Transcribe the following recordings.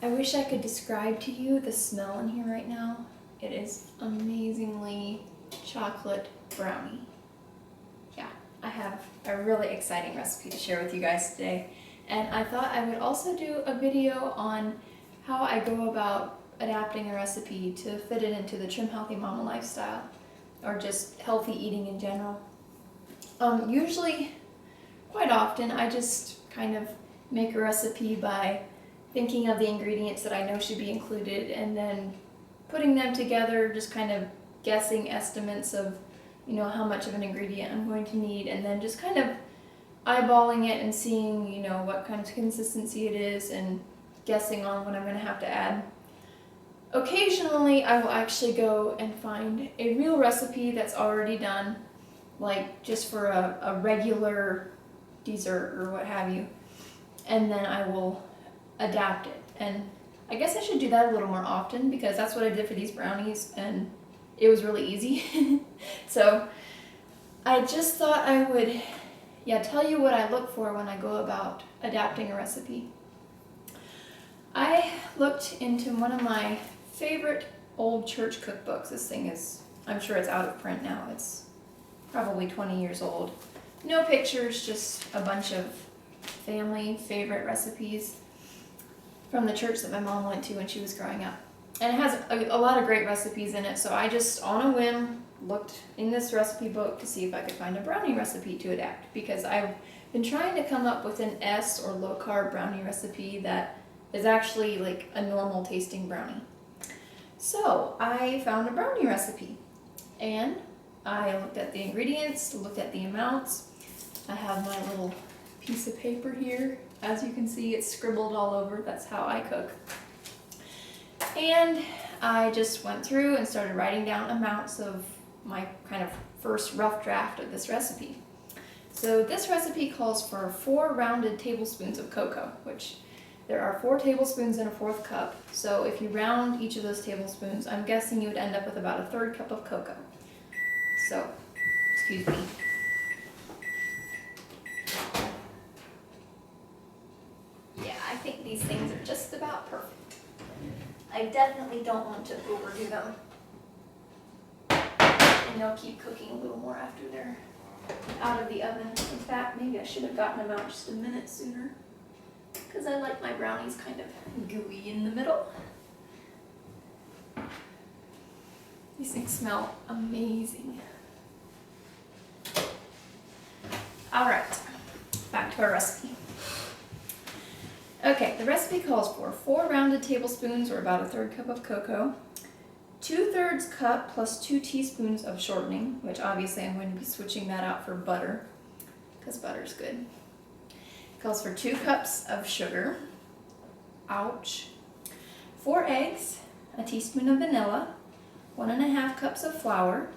I wish I could describe to you the smell in here right now. It is amazingly chocolate brownie. Yeah, I have a really exciting recipe to share with you guys today. And I thought I would also do a video on how I go about adapting a recipe to fit it into the Trim Healthy Mama lifestyle, or just healthy eating in general. Usually, quite often, I just kind of make a recipe by thinking of the ingredients that I know should be included and then putting them together, just kind of guessing estimates of, how much of an ingredient I'm going to need, and then just kind of eyeballing it and seeing, what kind of consistency it is and guessing on what I'm going to have to add. Occasionally, I will actually go and find a real recipe that's already done, like just for a regular dessert or what have you, and then I will adapt it. And I guess I should do that a little more often because that's what I did for these brownies and it was really easy. So I just thought I would tell you what I look for when I go about adapting a recipe. I looked into one of my favorite old church cookbooks. This thing is, I'm sure it's out of print now. It's probably 20 years old. No pictures, just a bunch of family favorite recipes from the church that my mom went to when she was growing up. And it has a lot of great recipes in it, so I just, on a whim, looked in this recipe book to see if I could find a brownie recipe to adapt, because I've been trying to come up with an S or low carb brownie recipe that is actually like a normal tasting brownie. So I found a brownie recipe and I looked at the ingredients, looked at the amounts. I have my little piece of paper here. As you can see, it's scribbled all over. That's how I cook. And I just went through and started writing down amounts of my kind of first rough draft of this recipe. So this recipe calls for 4 rounded tablespoons of cocoa, which there are 4 tablespoons in a 1/4 cup. So if you round each of those tablespoons, I'm guessing you would end up with about a 1/3 cup of cocoa. So, excuse me. Yeah, I think these things are just about perfect. I definitely don't want to overdo them. And they'll keep cooking a little more after they're out of the oven. In fact, maybe I should have gotten them out just a minute sooner, because I like my brownies kind of gooey in the middle. These things smell amazing. Alright, back to our recipe. Okay, the recipe calls for 4 rounded tablespoons, or about a 1/3 cup of cocoa, 2/3 cup plus 2 teaspoons of shortening, which obviously I'm going to be switching that out for butter, because butter's good. It calls for 2 cups of sugar, ouch, 4 eggs, a teaspoon of vanilla, 1½ cups of flour,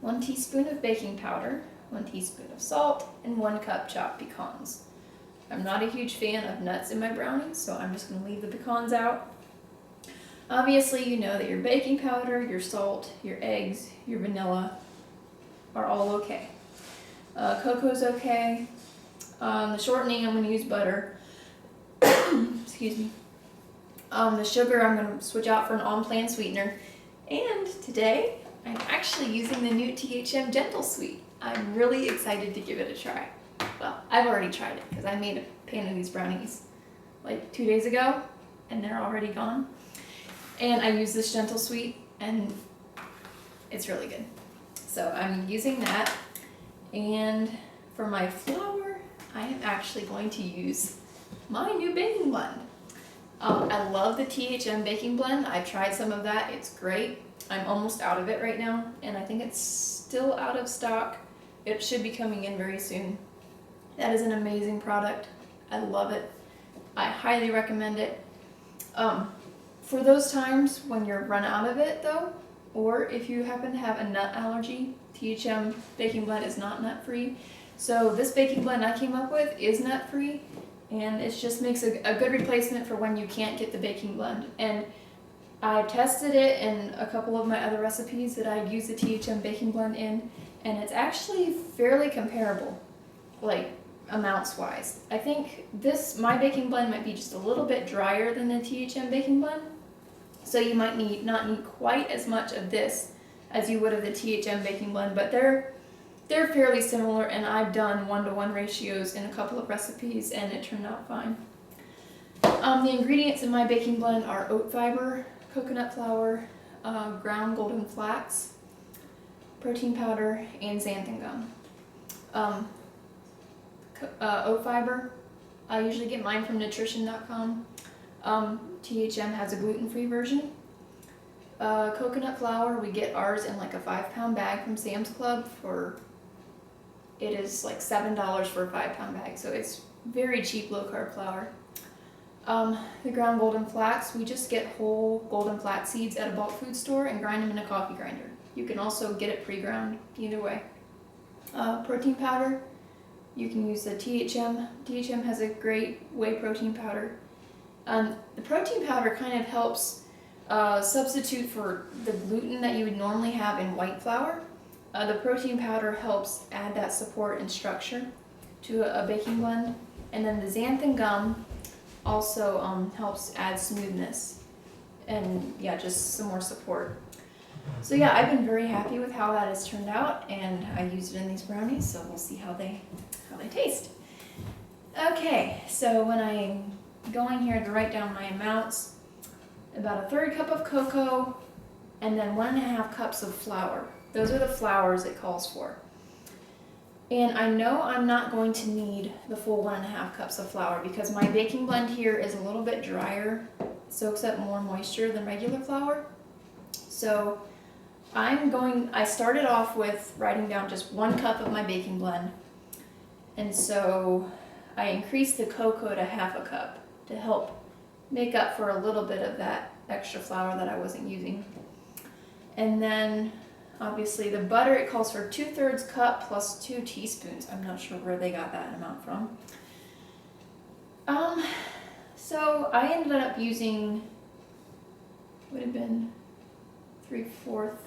1 teaspoon of baking powder, 1 teaspoon of salt, and 1 cup chopped pecans. I'm not a huge fan of nuts in my brownies, so I'm just going to leave the pecans out. Obviously, you know that your baking powder, your salt, your eggs, your vanilla are all okay. Cocoa's okay. The shortening, I'm going to use butter. Excuse me. The sugar, I'm going to switch out for an on-plan sweetener. And today, I'm actually using the new THM Gentle Sweet. I'm really excited to give it a try. Well, I've already tried it because I made a pan of these brownies like 2 days ago and they're already gone. And I use this Gentle Sweet and it's really good. So I'm using that. And for my flour, I am actually going to use my new baking blend. I love the THM baking blend. I tried some of that. It's great. I'm almost out of it right now and I think it's still out of stock. It should be coming in very soon. That is an amazing product. I love it. I highly recommend it. For those times when you're run out of it though, or if you happen to have a nut allergy, THM baking blend is not nut free. So this baking blend I came up with is nut free, and it just makes a good replacement for when you can't get the baking blend. And I tested it in a couple of my other recipes that I'd use the THM baking blend in, and it's actually fairly comparable. Like, amounts wise. I think my baking blend might be just a little bit drier than the THM baking blend. So you might not need quite as much of this as you would of the THM baking blend, but they're fairly similar, and I've done 1-to-1 ratios in a couple of recipes and it turned out fine. The ingredients in my baking blend are oat fiber, coconut flour, ground golden flax, protein powder, and xanthan gum. Oat fiber, I usually get mine from nutrition.com. THM has a gluten-free version. Coconut flour, we get ours in like a 5-pound bag from Sam's Club it is like $7 for a 5-pound bag, so it's very cheap low-carb flour. The ground golden flax, we just get whole golden flax seeds at a bulk food store and grind them in a coffee grinder. You can also get it pre-ground, either way. Protein powder, you can use the THM. THM has a great whey protein powder. The protein powder kind of helps substitute for the gluten that you would normally have in white flour. The protein powder helps add that support and structure to a baking blend. And then the xanthan gum also helps add smoothness and yeah, just some more support. So yeah, I've been very happy with how that has turned out, and I used it in these brownies, so we'll see how they taste. Okay, so when I'm going here to write down my amounts, about a 1/3 cup of cocoa, and then 1.5 cups of flour. Those are the flours it calls for. And I know I'm not going to need the full 1.5 cups of flour because my baking blend here is a little bit drier, soaks up more moisture than regular flour. So I started off with writing down just 1 cup of my baking blend. And so I increased the cocoa to 1/2 cup to help make up for a little bit of that extra flour that I wasn't using. And then obviously the butter, it calls for 2/3 cup plus 2 teaspoons. I'm not sure where they got that amount from. So I ended up using, would have been 3/4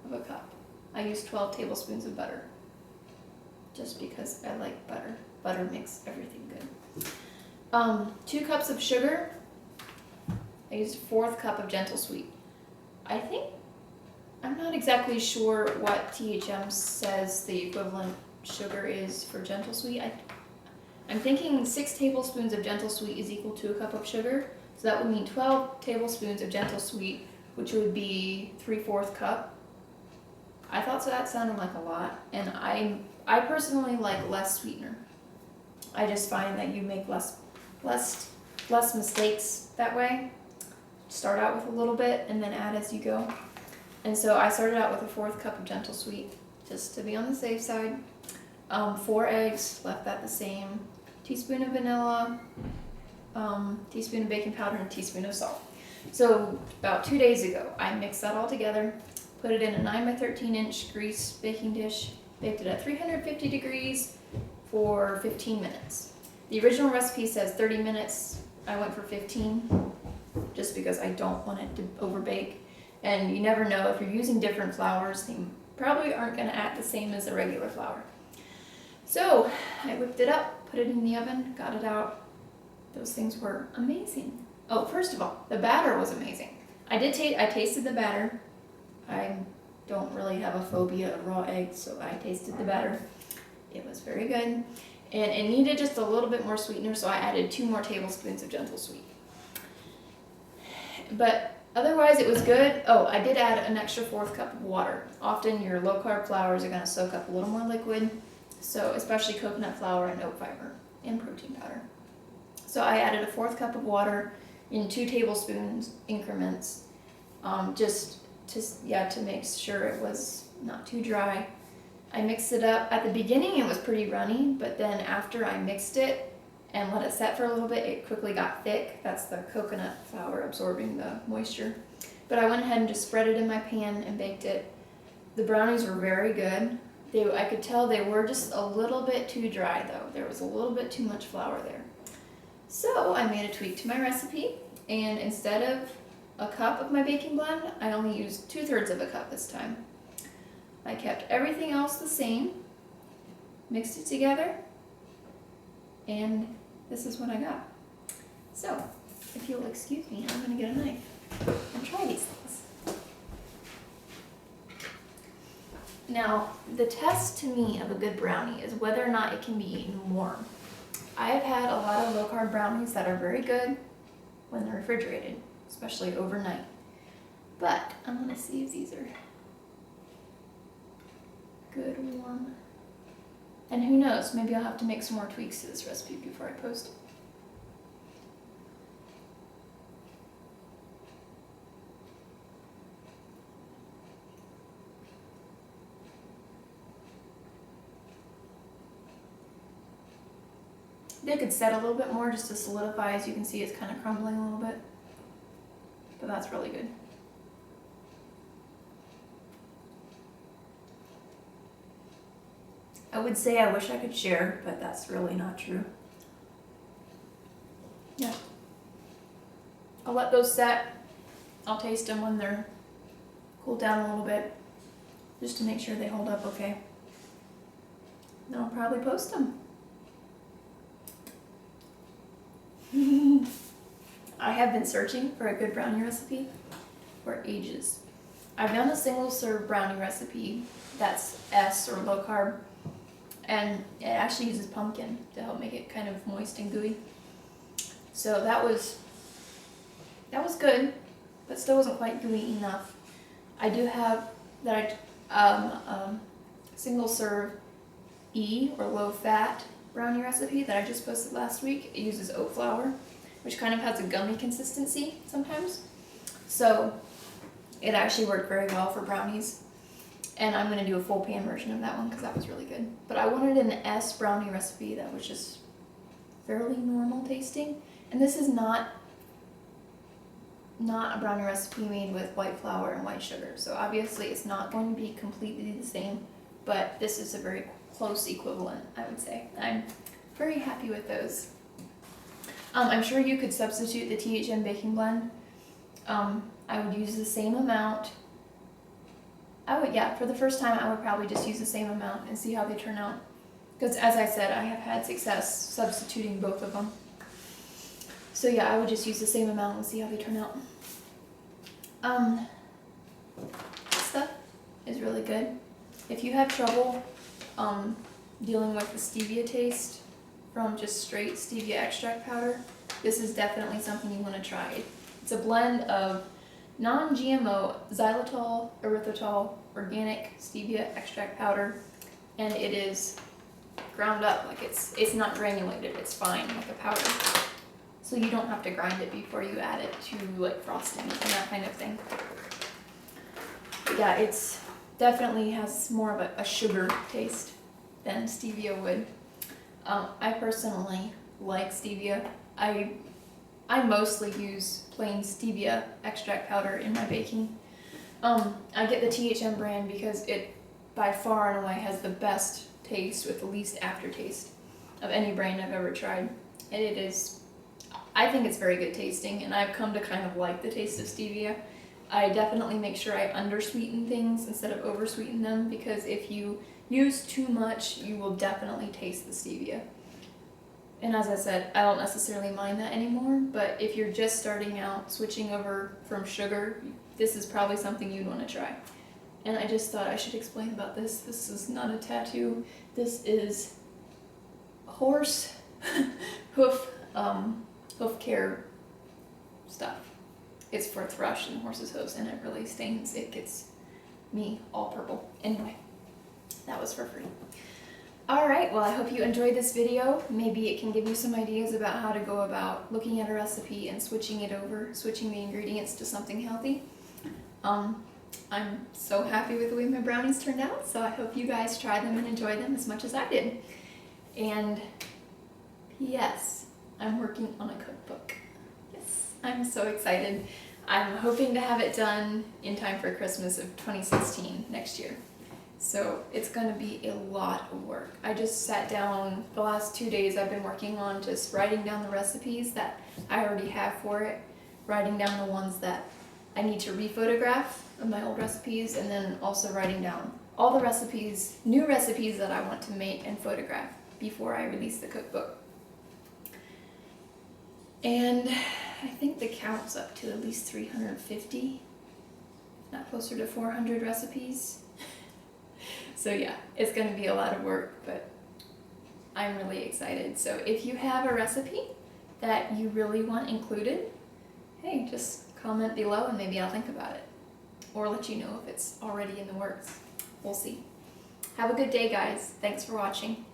of a cup. I used 12 tablespoons of butter, just because I like butter. Butter makes everything good. 2 cups of sugar. I used 1/4 cup of gentle sweet. I'm not exactly sure what THM says the equivalent sugar is for gentle sweet. I'm thinking 6 tablespoons of gentle sweet is equal to a cup of sugar. So that would mean 12 tablespoons of gentle sweet, which would be 3/4 cup. I thought so that sounded like a lot. And I personally like less sweetener. I just find that you make less mistakes that way. Start out with a little bit and then add as you go. And so I started out with a 1/4 cup of gentle sweet, just to be on the safe side. 4 eggs, left that the same. Teaspoon of vanilla, teaspoon of baking powder, and a teaspoon of salt. So about 2 days ago, I mixed that all together, put it in a 9 by 13 inch grease baking dish, baked it at 350 degrees for 15 minutes. The original recipe says 30 minutes. I went for 15, just because I don't want it to overbake. And you never know, if you're using different flours, they probably aren't going to act the same as the regular flour. So I whipped it up, put it in the oven, got it out. Those things were amazing. Oh, first of all, the batter was amazing. I tasted the batter. I don't really have a phobia of raw eggs, so I tasted the batter. It was very good. And it needed just a little bit more sweetener, so I added 2 more tablespoons of gentle sweet. But otherwise, it was good. Oh, I did add an extra 1/4 cup of water. Often your low-carb flours are going to soak up a little more liquid, so especially coconut flour and oat fiber and protein powder. So I added a 1/4 cup of water in 2 tablespoons increments, just to make sure it was not too dry. I mixed it up. At the beginning, it was pretty runny, but then after I mixed it and let it set for a little bit, it quickly got thick. That's the coconut flour absorbing the moisture. But I went ahead and just spread it in my pan and baked it. The brownies were very good. I could tell they were just a little bit too dry though. There was a little bit too much flour there. So I made a tweak to my recipe, and instead of a cup of my baking blend, I only used 2/3 of a cup this time. I kept everything else the same, mixed it together, and this is what I got. So, if you'll excuse me, I'm gonna get a knife and try these things. Now, the test to me of a good brownie is whether or not it can be eaten warm. I have had a lot of low-carb brownies that are very good when they're refrigerated, especially overnight. But I'm gonna see if these are good warm. And who knows, maybe I'll have to make some more tweaks to this recipe before I post it. They could set a little bit more just to solidify. As you can see, it's kind of crumbling a little bit, but that's really good. I would say I wish I could share, but that's really not true. Yeah. I'll let those set. I'll taste them when they're cooled down a little bit, just to make sure they hold up okay. Then I'll probably post them. I have been searching for a good brownie recipe for ages. I've done a single serve brownie recipe that's S or low carb, and it actually uses pumpkin to help make it kind of moist and gooey. So that was good, but still wasn't quite gooey enough. I do have that single serve E or low fat brownie recipe that I just posted last week. It uses oat flour, which kind of has a gummy consistency sometimes. So it actually worked very well for brownies. And I'm going to do a full pan version of that one because that was really good. But I wanted an S brownie recipe that was just fairly normal tasting. And this is not a brownie recipe made with white flour and white sugar. So obviously it's not going to be completely the same, but this is a very close equivalent, I would say. I'm very happy with those. I'm sure you could substitute the THM baking blend. I would use the same amount. For the first time I would probably just use the same amount and see how they turn out. Because as I said, I have had success substituting both of them. So yeah, I would just use the same amount and see how they turn out. This stuff is really good. If you have trouble dealing with the stevia taste from just straight stevia extract powder, this is definitely something you want to try. It's a blend of non-GMO xylitol, erythritol, organic stevia extract powder, and it is ground up. Like it's not granulated, it's fine, like a powder. So you don't have to grind it before you add it to like frosting and that kind of thing. But yeah, it's definitely has more of a sugar taste than stevia would. I personally like stevia. I mostly use plain stevia extract powder in my baking. I get the THM brand because it by far and away has the best taste with the least aftertaste of any brand I've ever tried. And it is, I think it's very good tasting, and I've come to kind of like the taste of stevia. I definitely make sure I undersweeten things instead of oversweeten them, because if you use too much, you will definitely taste the stevia. And as I said, I don't necessarily mind that anymore, but if you're just starting out, switching over from sugar, this is probably something you'd want to try. And I just thought I should explain about this. This is not a tattoo. This is horse hoof care stuff. It's for thrush and horse's hooves, and it really stains. It gets me all purple. Anyway, that was for free. Alright, well I hope you enjoyed this video. Maybe it can give you some ideas about how to go about looking at a recipe and switching it over, switching the ingredients to something healthy. I'm so happy with the way my brownies turned out, so I hope you guys try them and enjoy them as much as I did. And yes, I'm working on a cookbook. Yes, I'm so excited. I'm hoping to have it done in time for Christmas of 2016 next year. So it's going to be a lot of work. I just sat down the last 2 days. I've been working on just writing down the recipes that I already have for it, writing down the ones that I need to re-photograph of my old recipes, and then also writing down all the recipes, new recipes that I want to make and photograph before I release the cookbook. And I think the count's up to at least 350, if not closer to 400 recipes. So yeah, it's gonna be a lot of work, but I'm really excited. So if you have a recipe that you really want included, hey, just comment below and maybe I'll think about it. Or let you know if it's already in the works. We'll see. Have a good day, guys. Thanks for watching.